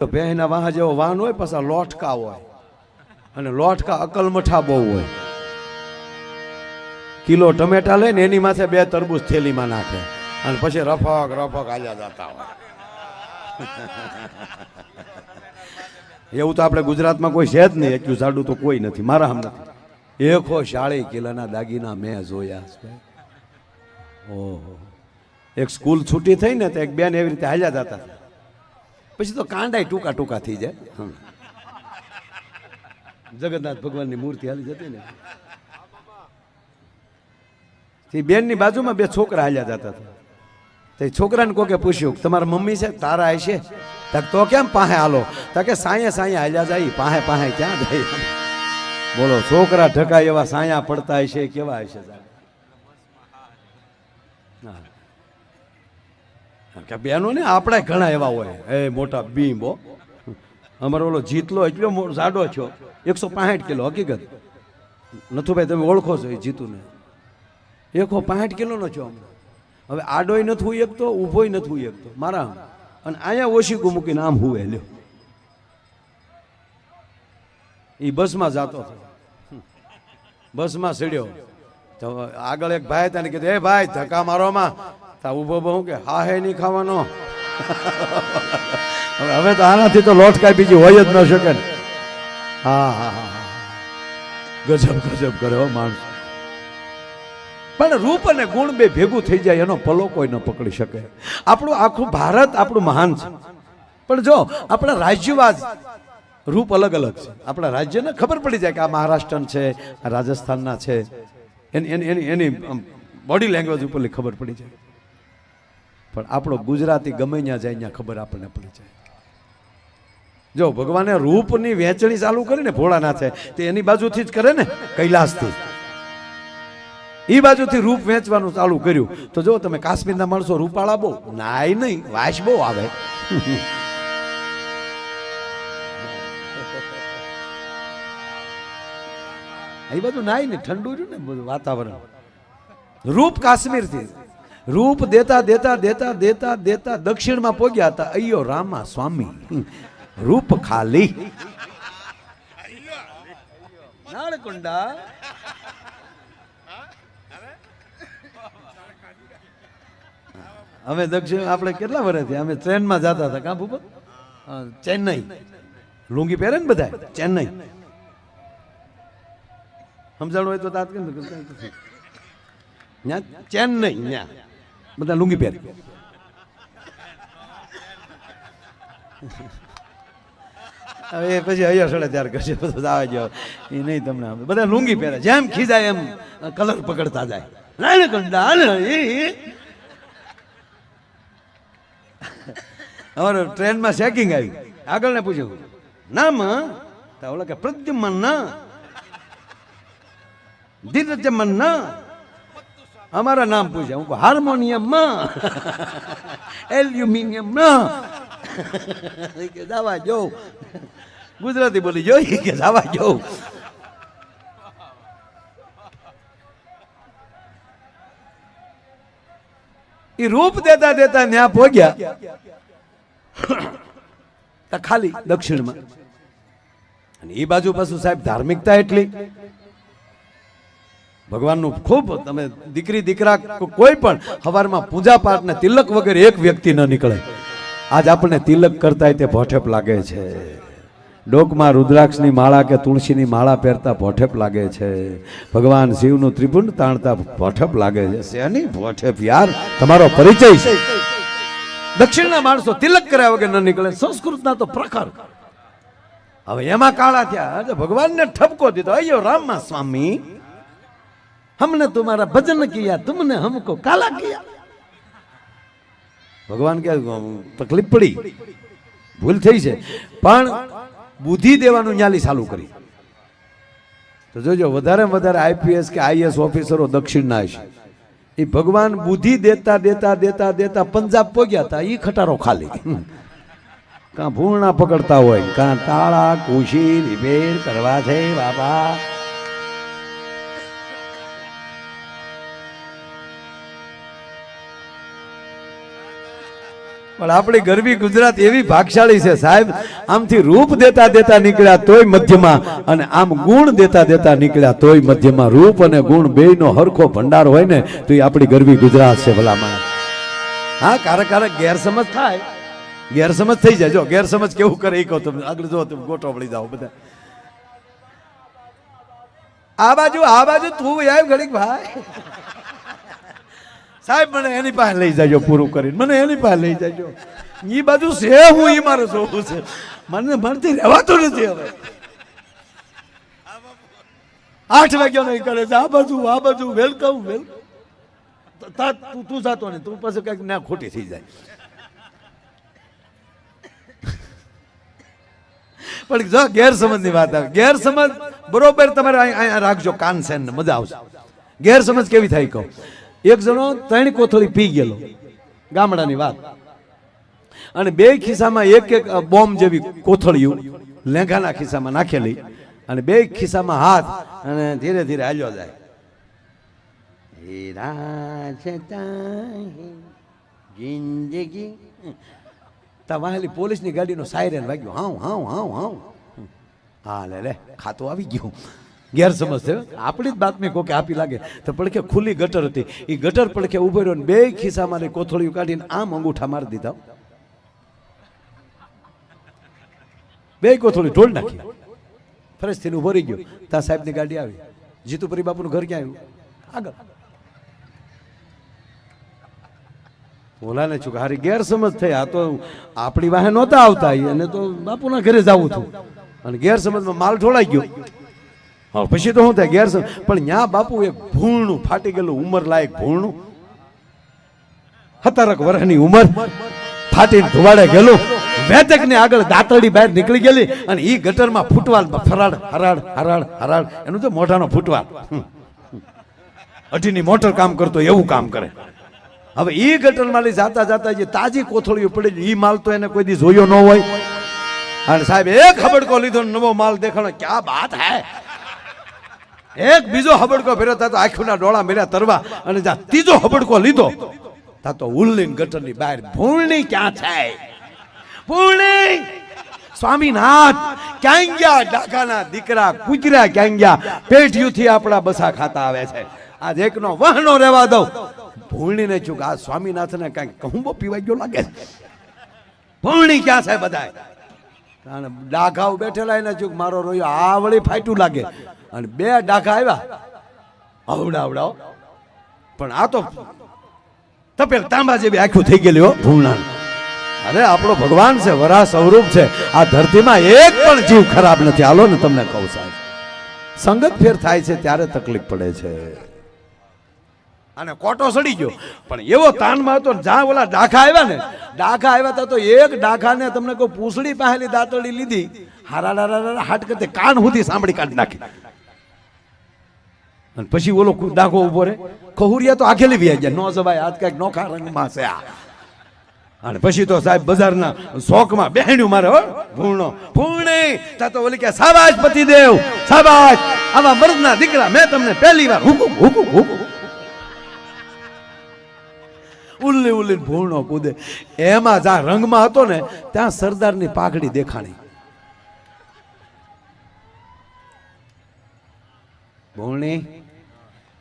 તો ભેંના વાહ જેવો વાહન હોય, પાછા લોટકા હોય, અને લોટકા અકલમઠા બહુ હોય. કિલો ટમેટા લઈને એની માથે 2 તરબૂચ થેલીમાં નાખે અને પછી રફક રફક હાલ્યા જતા હોય. એવું તો આપણે ગુજરાતમાં કોઈ છે જ નહીં. એટલું જાડું તો કોઈ નથી. મારા હમ નથી. 140 કિલોના દાગીના મેં જોયા છે. ઓહો. એક સ્કૂલ છૂટી થઈ ને તો એક બેન એવી રીતે હાલ્યા જતા હતા. પછી તો કાંડાય ટૂંકા ટૂંકા થઈ જાય. જગન્નાથ ભગવાનની મૂર્તિ હાલી જતી ને તે બેનની બાજુમાં 2 છોકરા હાલ્યા જતા હતા. તો છોકરાને કોકે પૂછ્યું તમારા મમ્મી છે? તારા હશે. તો કેમ પાહે હાલો? તો કે સાયા સાયા હાલ્યા જાય. પાહે પાહે ક્યાં જાય? બોલો, છોકરા ઢકાય એવા સાયા પડતા હશે, કેવા હશે? કે બેનો ને આપણે ઘણા એવા હોય. એ મોટા બીંબો. અમારો ઓલો જીતલો એટલો જાડો છો, 165 કિલો. હકીકત નથુભાઈ તમે ઓળખો છો એ જીતુને. 165 કિલોનો છો. હવે આડોય નથી હોઈ શકતો, ઊભોય નથી હોઈ શકતો. મારા અને અહીંયા ઓશીકું મૂકીને આમ હુવે લ્યો. એ બસમાં જતો હતો. બસમાં ચડ્યો તો આગળ એક ભાઈ તને કીધું, એ ભાઈ ધક્કા મારોમાં. તા ઊભો બહુ કે હા હે નહીં ખાવાનો. હવે તો આનાથી તો લોટકાઈ બીજી હોય જ ન શકે ને. હા હા હા, ગજબ ગજબ કરે હો માણસ. પણ રૂપ અને ગુણ બે ભેગું થઈ જાય એનો પલો કોઈ ન પકડી શકે. આપણું આખું ભારત આપણું મહાન છે. પણ જો આપણા રાજ્યવાદ રૂપ અલગ અલગ છે. આપણા રાજ્યને ખબર પડી જાય કે આ મહારાષ્ટ્ર છે, આ રાજસ્થાનના છે. એની બોડી લેંગ્વેજ ઉપરથી ખબર પડી જાય. પણ આપણો ગુજરાતી ગમે ત્યાં જાય ત્યાં ખબર આપણને પડી જાય. જો ભગવાને રૂપની વહેંચણી ચાલુ કરી ને ભોળાનાથે, તે એની બાજુથી જ કરે ને, કૈલાસથી. એ બાજુથી રૂપ વેચવાનું ચાલુ કર્યું. તો જો તમે કાશ્મીરના માણસો રૂપાળા બહુ નાય નહીં, વાસ બહુ આવે. એ બધું નાય ને ઠંડુ રહ્યું ને બધું વાતાવરણ. રૂપ કાશ્મીરથી. રૂપ દેતા દેતા દેતા દેતા દેતા દક્ષિણમાં પહોંચ્યા હતા. અయ్యో રામા સ્વામી, રૂપ ખાલી. નાળકુંડા અમે દક્ષિણ આપણે કેટલા વર્ષથી અમે ટ્રેનમાં જતા હતા. કાં ભૂપત? ચેન્નઈ. લુંગી પહેરે ને બધા ચેન્નઈ. સમજાણું હોય તો તાત્કાલિક ચેન્નઈ ત્યાં બધા લુંગી પહેરે. હવે પછી અહીંયા સડે ત્યાર કરશે બધું આવે જાવ એ નહીં. તમને બધા લુંગી પહેરે, જેમ ખીજાય એમ કલર પકડતા જાય. અમારે ટ્રેનમાં ચેકિંગ આવી. આગળ ને પૂછ્યું નામ? ઓલા કે પ્રદ્યુમન ના, ધીરજમન ના. અમારા નામ પૂછ્યા. હું હાર્મોનિયમ માં, એલ્યુમિનિયમ ના. કે દાવા જો ગુજરાતી બોલી જોઈ કે દાવા જો. એ રૂપ દેતા દેતા ત્યાં પહોંચ્યા ખાલી દક્ષિણમાં. અને એ બાજુ પાછું સાહેબ ધાર્મિકતા એટલી. ભગવાનનું ખૂબ. તમે દીકરી દીકરા કોઈ પણ સવારમાં પૂજા પાઠ ને તિલક વગર એક વ્યક્તિ ન નીકળે. આજ આપણને તિલક કરતા તે ભોઠેપ લાગે છે. ડોકમાં રુદ્રાક્ષની માળા કે તુલસીની માળા પહેરતા ભોઠેપ લાગે છે. ભગવાન શિવનું ત્રિભુંડ તાણતા ભોઠેપ લાગે છે. શેની ભોઠેપ યાર? તમારો પરિચય છે. દક્ષિણના માણસો તિલક કર્યા વગર ન નીકળે. સંસ્કૃતના તો પ્રખર. હવે એમાં કાળા થયા. ભગવાનને ઠપકો દીધો, અయ్యో રામા સ્વામી, हमने तुम्हारा भजन किया, तुमने हमको काला किया. ભગવાન કે તકલીફ પડી, ભૂલ થઈ છે, પણ બુદ્ધિ દેવાનું ન્યાલી ચાલુ કરી. તો જોજો વધારે વધારે આઈપીએસ કે આઈએસ ઓફિસરો દક્ષિણના હશે. એ ભગવાન બુદ્ધિ દેતા દેતા દેતા દેતા પંજાબ પહોંચ્યા હતા. એ ખટારો ખાલી. કાં ભૂણા પકડતા હોય, કાં તાળા કુશી રિપેર કરવા છે બાબા. પણ આપણી ગરવી ગુજરાત એવી ભાગશાળી છે સાહેબ, આમથી રૂપ દેતા દેતા નીકળ્યા તોય મધ્યમાં, અને આમ ગુણ દેતા દેતા નીકળ્યા તોય મધ્યમાં. રૂપ અને ગુણ બેયનો હરખો ભંડાર હોય ને તો એ આપણી ગરવી ગુજરાત છે ભલામણ. હા, ક્યારેક ગેરસમજ થાય, ગેરસમજ થઈ જાય. જો ગેરસમજ કેવું કરે એ કહો તમે, આગળ જો તમે ગોટો વળી જાઓ બધા. આ બાજુ તું આવ્યો ઘડીક ભાઈ સાહેબ, મને એની પાસે લઈ જાજો પૂરું કરીને, મને એની પાસે લઈ જાજો. એ બાજુ છે હું એ મારે જોવું છે, મને મળતી રહેવાતું નથી હવે. 8 વાગ્યા નહીં કરે છે. આ બાજુ વેલકમ તું જાતો નહીં, તું પાસે કઈક ના ખોટી થઈ જાય. પણ જો ગેરસમજ ની વાત આવે, ગેરસમજ બરોબર તમારે અહીંયા રાખજો, કાન સેન મજા આવશે. ગેરસમજ કેવી થાય કહો. એક જણો 3 કોથળી પી ગયેલો, ગામડાની વાત, અને 2 ખિસ્સામાં એક બોમ્બ જેવી કોથળીઓ લેંઘાના ખિસ્સામાં નાખેલી, અને 2 ખિસ્સામાં હાથ, અને ધીરે ધીરે હાલ્યો જાય. જિંદગી તમારી પોલીસની ગાડીનો સાયરન વાગ્યો, હાવ. હા લે ખાતું આવી ગયું. ગેરસમજ છે, આપણી જ બાતમી કોકે આપી લાગે તો પડખે ખુલ્લી ગટર હતી, એ ગટર પડખે ઉભો રહ્યો, 2 ખિસ્સામાં કોથળીઓ કાઢીને આમ અંગૂઠા મારી દીધા. 2 કોથળી ઢોળ નાખી, ફરજ થઈને ઉભો રહી ગયો. ત્યાં સાહેબની ગાડી આવી. જીતુપુરી બાપુનું ઘર ક્યાં આવ્યું? આગળ. ઓલાને છું હારી ગેરસમજ થઈ. આ તો આપણી વાહે નહોતા આવતા, અને તો બાપુના ઘરે જવું હતું, અને ગેરસમજમાં માલ ઢોળાઈ ગયો. હા, પછી તો શું થાય ગેરસમજ. પણ ન્યા બાપુ એક ભૂણનું ફાટી ગયેલું, ઉંમર લાયક ભૂણનું, 17 વર્ષની ઉંમર, ફાટીને ધુવાડે ગયેલું. વેતક ને આગળ દાંતરડી બહાર નીકળી ગયેલી, અને ઈ ગટરમાં ફૂટવાલ ફરાડ હરાડ એનું તો મોઢાનો ફૂટવાલ, 18ની મોટર કામ કરતો એવું કામ કરે. હવે ઈ ગટરમાં લઈ જાતા જે તાજી કોથળીઓ પડી, ઈ માલ તો એને કોઈ દી જોયો ન હોય. અને સાહેબ એક હબડકો લીધો, નવો માલ દેખાણો, ક્યાં વાત હે. એક બીજો હબડકો ફેર્યો, તા તો આંખોના ડોળા મેળ્યા તરવા, અને જ્યાં ત્રીજો હબડકો લીધો તા તો ઉલ્લીન ગટરની બહાર. ભૂલણી ક્યાં છે? ભૂલણી સ્વામીનાથ ક્યાં ગયા? ડાઘાના દીકરા કુતરા ક્યાં ગયા? પેઢીઓથી આપણા બસા ખાતા આવે છે. આજ એકનો વહનો રહેવા દો. ભૂલણીને ચૂક આ સ્વામીનાથને કાંઈક કહુંબો પીવાઈ ગયો લાગે. ભૂલણી ક્યાં છે બધાય? ડાઘાઓ બેઠેલા એને ચૂક મારો રોયો આ વળી ફાટ્યું લાગે, અને 2 ડાઘા આવ્યા આવડાવડાવ. પણ આ તો તપેલ તાંબા જેવી આખું થઈ ગયેલી હો ભૂલણા. અરે આપણો ભગવાન છે, વરા સ્વરૂપ છે. આ ધરતીમાં એક પણ જીવ ખરાબ નથી. હાલો ને તમને કહું સાહેબ, સંગત ફેર થાય છે ત્યારે તકલીફ પડે છે. અને કોટો સડી ગયો, પણ એવો તાનમાં હતો, જ્યાં ઓલા ડાઘા આવ્યા ને, ડાઘા આવ્યા તો એક ડાઘાને તમને કોઈ પૂંછડી પાહેલી દાંતડી લીધી, હારા હાટ કરતે કાન સુધી સાંભળી કાઢી નાખી. અને પછી ઓલો ડાઘો ઉભો રે, ખહુરિયા તો આખેલી વ્યાજ જાય, નો જવાય, આજ કઈક નોખા રંગમાં છે આ. અને પછી તો સાહેબ બજારના શોકમાં બહેણ્યું મારે હો ભૂણો ભૂણી. તા તો ઓલી કે શાબાશ પતિદેવ શાબાશ, આવા મર્દના દીકરા મેં તમને પહેલી વાર હુકુમ. ઉલ્લી ભૂણો કૂદે. એમાં જ્યાં રંગમાં હતો ને ત્યાં સરદારની પાઘડી દેખાણી. ભૂણી,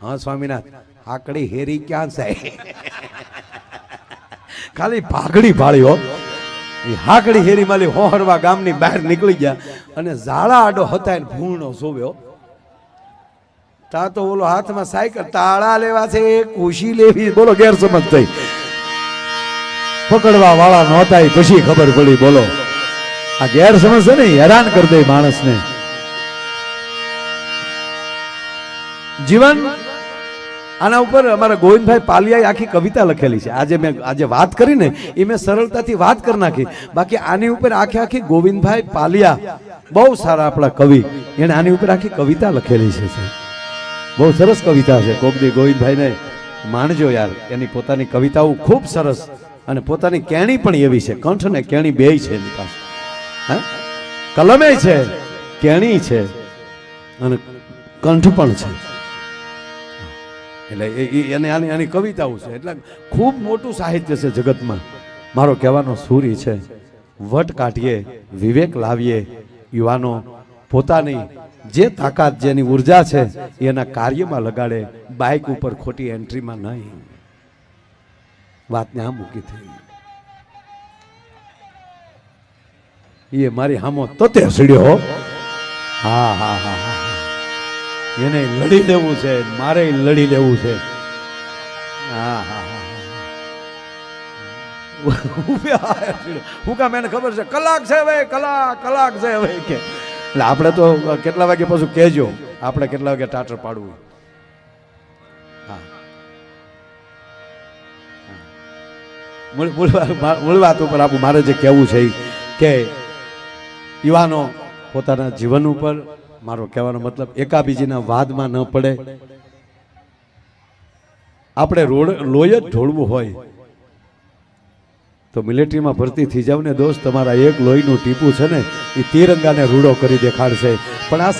હા સ્વામીનાથ, આકડી હેરી ક્યાં છે? ખાલી પાઘડી ભાળ્યો. એ હાકડી હેરી માલી હોહરવા ગામની બહાર નીકળી ગયા, અને ઝાડા આડો હતા ભૂણો જોવ્યો. તા તો ઓલો હાથમાં સાયકલ, તાળા લેવા છે, ખુશી લેવી. બોલો ગેરસમજ થઈ. પકડવા વાળા નહોતા, પછી ખબર પડી. બોલો આ ગેરસમજ છે ને, હેરાન કરી દે માણસને. જીવન આના ઉપર અમારા ગોવિંદભાઈ પાલિયાએ આખી કવિતા લખેલી છે. આજે વાત કરી ને એ મેં સરળતાથી વાત કરી નાખી. બાકી આની ઉપર આખી ગોવિંદભાઈ પાલિયા બહુ સારા આપણા કવિ, એને આની ઉપર આખી કવિતા લખેલી છે. બહુ સરસ કવિતા છે. કોક દી ગોવિંદભાઈને માણજો યાર, એની પોતાની કવિતાઓ ખૂબ સરસ, અને પોતાની કેણી પણ એવી છે. કંઠ ને કેણી બેય છે એની પાસે. હા, કલમે છે, કેણી છે, અને કંઠ પણ છે. એટલે એને આની કવિતાઓ છે. એટલે ખૂબ મોટું સાહિત્ય છે જગતમાં. મારો કહેવાનો સૂરી છે, વટ કાઢીએ, વિવેક લાવીએ, યુવાનો પોતાની જે તાકાત જેની ઉર્જા છે એના કાર્યમાં લગાડે, બાઇક ઉપર ખોટી એન્ટ્રીમાં નહીં. વાતને આ મૂકી થઈ એ મારી હામો તતે સીડ્યો. હા હા હા હા, એને લડી લેવું છે, મારે લડી લેવું છે. હા હા હા, હું કામ એને ખબર છે કલાક છે હવે, કલાક છે હવે કે એટલે આપણે તો કેટલા વાગે પાછું કહેજો, આપણે કેટલા વાગે ટાટર પાડવું. હા, મૂળ વાત ઉપર આપણું મારે જે કહેવું છે કે યુવાનો પોતાના જીવન ઉપર, મારો કહેવાનો મતલબ એકાબીજીના વાદમાં ન પડે. આપણે લોહી જ ઢોળવું હોય તો મિલિટરીમાં ભરતી થઈ જાવ ને દોસ્ત, તમારા એક લોહીનું ટીપું છે ને એ તિરંગાને રૂડો કરી દેખાડશે. પણ આ